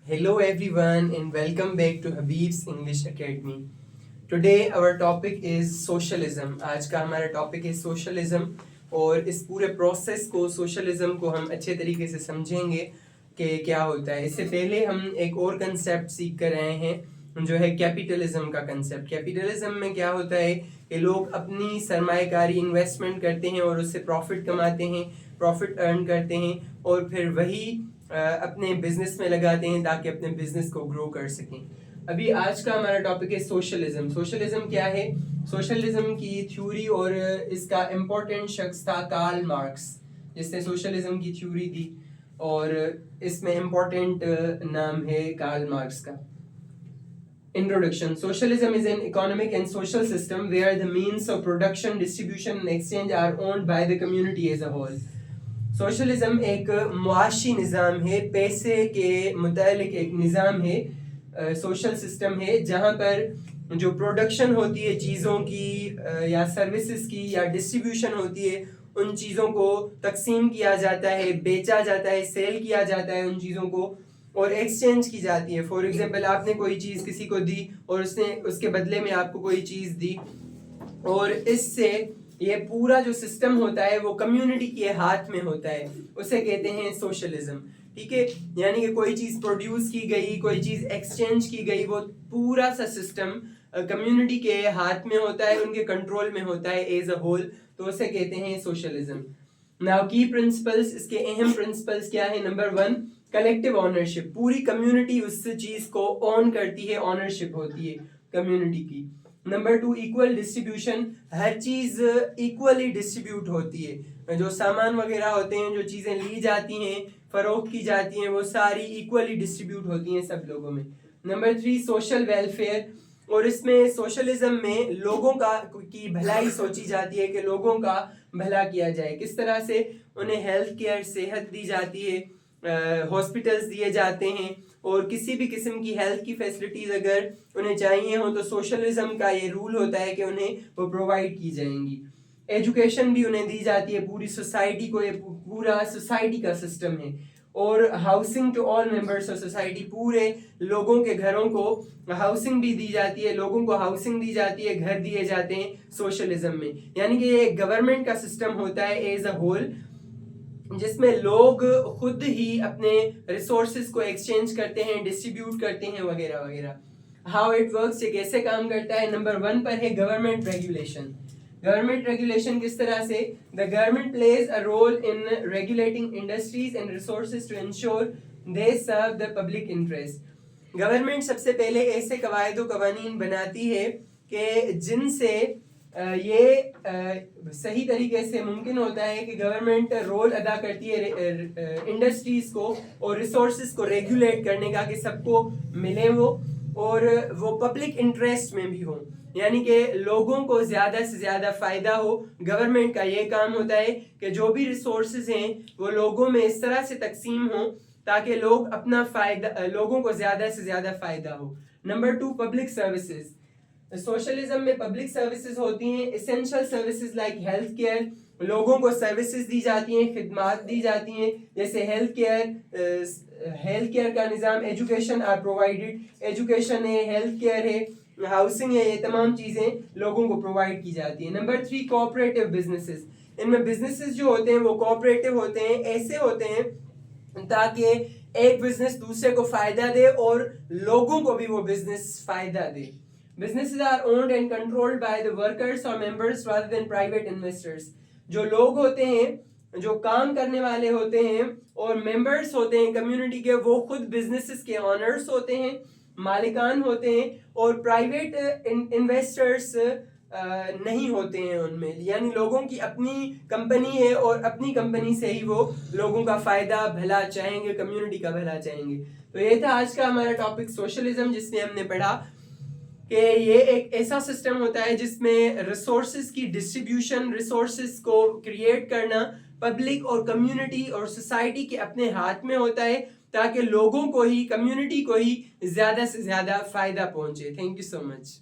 Hello everyone and welcome back to Habib's English Academy. Today our topic is socialism. आज का हमारा topic है socialism और इस पूरे प्रोसेस को socialism को हम अच्छे तरीके से समझेंगे कि क्या होता है. इससे पहले हम एक और कंसेप्ट सीख कर रहे हैं जो है कैपिटलिज्म का कंसेप्ट. कैपिटलिज्म में क्या होता है कि लोग अपनी सरमायाकारी इन्वेस्टमेंट करते हैं और उससे प्रॉफिट कमाते हैं, प्रॉफिट अर्न करते हैं और फिर वही अपने बिजनेस में लगाते हैं ताकि अपने बिजनेस को ग्रो कर सकें. अभी आज का हमारा टॉपिक है सोशलिज्म. सोशलिज्म क्या है? सोशलिज्म की थ्योरी और इसका इम्पोर्टेंट शख्स था कार्ल मार्क्स, जिसने सोशलिज्म की थ्योरी दी और इसमें इम्पोर्टेंट नाम है कार्ल मार्क्स का. Introduction. Socialism is an economic and social system where the means of production, distribution and exchange are owned by the community as a whole. Socialism एक मुआशी निज़ाम है, पैसे के मुतालिक एक निज़ाम है, सोशल सिस्टम है जहाँ पर जो प्रोडक्शन होती है चीज़ों की या सर्विसेज की या डिस्ट्रीब्यूशन होती है, उन चीज़ों को तकसीम किया जाता है, बेचा जाता है, सेल किया जाता है उन चीज़ों को और एक्सचेंज की जाती है. फॉर एग्जांपल आपने कोई चीज़ किसी को दी और उसने उसके बदले में आपको कोई चीज़ दी और इससे ये पूरा जो सिस्टम होता है वो कम्युनिटी के हाथ में होता है, उसे कहते हैं सोशलिज्म. ठीक है, यानी कि कोई चीज़ प्रोड्यूस की गई, कोई चीज़ एक्सचेंज की गई, वो पूरा सा सिस्टम कम्युनिटी के हाथ में होता है, उनके कंट्रोल में होता है एज अ होल, तो उसे कहते हैं सोशलिज्म. नाउ की प्रिंसिपल्स, इसके अहम प्रिंसिपल्स क्या है? Number 1, collective ownership. पूरी कम्युनिटी उस चीज़ को ओन करती है, ऑनरशिप होती है कम्युनिटी की. Number 2, equal distribution. हर चीज़ इक्वली डिस्ट्रीब्यूट होती है, जो सामान वगैरह होते हैं, जो चीज़ें ली जाती हैं, फ़रोख्त की जाती हैं, वो सारी इक्वली डिस्ट्रीब्यूट होती हैं सब लोगों में. Number 3, social welfare. और इसमें सोशलिज्म में लोगों की भलाई सोची जाती है कि लोगों का भला किया जाए. किस तरह से उन्हें हेल्थ केयर, सेहत दी जाती है, हॉस्पिटल्स दिए जाते हैं और किसी भी किस्म की हेल्थ की फैसिलिटीज़ अगर उन्हें चाहिए हो तो सोशलिज्म का ये रूल होता है कि उन्हें वो प्रोवाइड की जाएंगी. एजुकेशन भी उन्हें दी जाती है, पूरी सोसाइटी को, ये पूरा सोसाइटी का सिस्टम है. और housing to all members of society, पूरे लोगों के घरों को हाउसिंग भी दी जाती है, लोगों को हाउसिंग दी जाती है, घर दिए जाते हैं सोशलिज्म में. यानी कि ये गवर्नमेंट का सिस्टम होता है एज अ होल, जिसमें लोग खुद ही अपने रिसोर्सेज को एक्सचेंज करते हैं, डिस्ट्रीब्यूट करते हैं वगैरह वगैरह. हाउ इट वर्क्स, ये कैसे काम करता है? नंबर 1 पर है गवर्नमेंट रेगुलेशन. गवर्नमेंट रेगुलेशन किस तरह से? The government plays a role in regulating industries and resources to ensure they serve the public interest. Government सबसे पहले ऐसे कवायद व कवानीन बनाती है कि जिनसे ये सही तरीके से मुमकिन होता है कि गवर्नमेंट रोल अदा करती है इंडस्ट्रीज़ को और रिसोर्सेज को रेगुलेट करने का कि सबको मिले वो, और वो पब्लिक इंटरेस्ट में भी हो, यानी कि लोगों को ज़्यादा से ज़्यादा फ़ायदा हो. गवर्नमेंट का ये काम होता है कि जो भी रिसोर्सेज हैं वो लोगों में इस तरह से तकसीम हो ताकि लोग अपना फ़ायदा, लोगों को ज़्यादा से ज़्यादा फ़ायदा हो. Number 2, public services. सोशलिज्म में पब्लिक सर्विसेज होती हैं, essential services like health care. लोगों को सर्विसेज दी जाती हैं, खिदमात दी जाती हैं, जैसे हेल्थ केयर का निज़ाम. Education are provided. एजुकेशन है, हेल्थ केयर है, हाउसिंग है, ये तमाम चीज़ें लोगों को प्रोवाइड की जाती हैं. Number 3, cooperative businesses. इनमें बिजनेसेस जो होते हैं वो कोऑपरेटिव होते हैं, ऐसे होते हैं ताकि एक बिजनेस दूसरे को फ़ायदा दे और लोगों को भी वो बिजनेस फ़ायदा दे. Businesses are owned and controlled by the workers or members rather than private investors. जो लोग होते हैं, जो काम करने वाले होते हैं और मेंबर्स होते हैं कम्युनिटी के, वो खुद बिजनेसेस के ऑनर्स होते हैं, मालिकान होते हैं, और प्राइवेट इन्वेस्टर्स नहीं होते हैं उनमें. यानी लोगों की अपनी कंपनी है और अपनी कंपनी से ही वो लोगों का फ़ायदा, भला चाहेंगे, कम्युनिटी का भला चाहेंगे. तो ये था आज का हमारा टॉपिक सोशलिज्म, जिसमें हमने पढ़ा कि ये एक ऐसा सिस्टम होता है जिसमें रिसोर्सेज की डिस्ट्रीब्यूशन, रिसोर्सेज को क्रिएट करना पब्लिक और कम्युनिटी और सोसाइटी के अपने हाथ में होता है ताकि लोगों को ही, कम्युनिटी को ही ज़्यादा से ज़्यादा फ़ायदा पहुंचे. Thank you so much.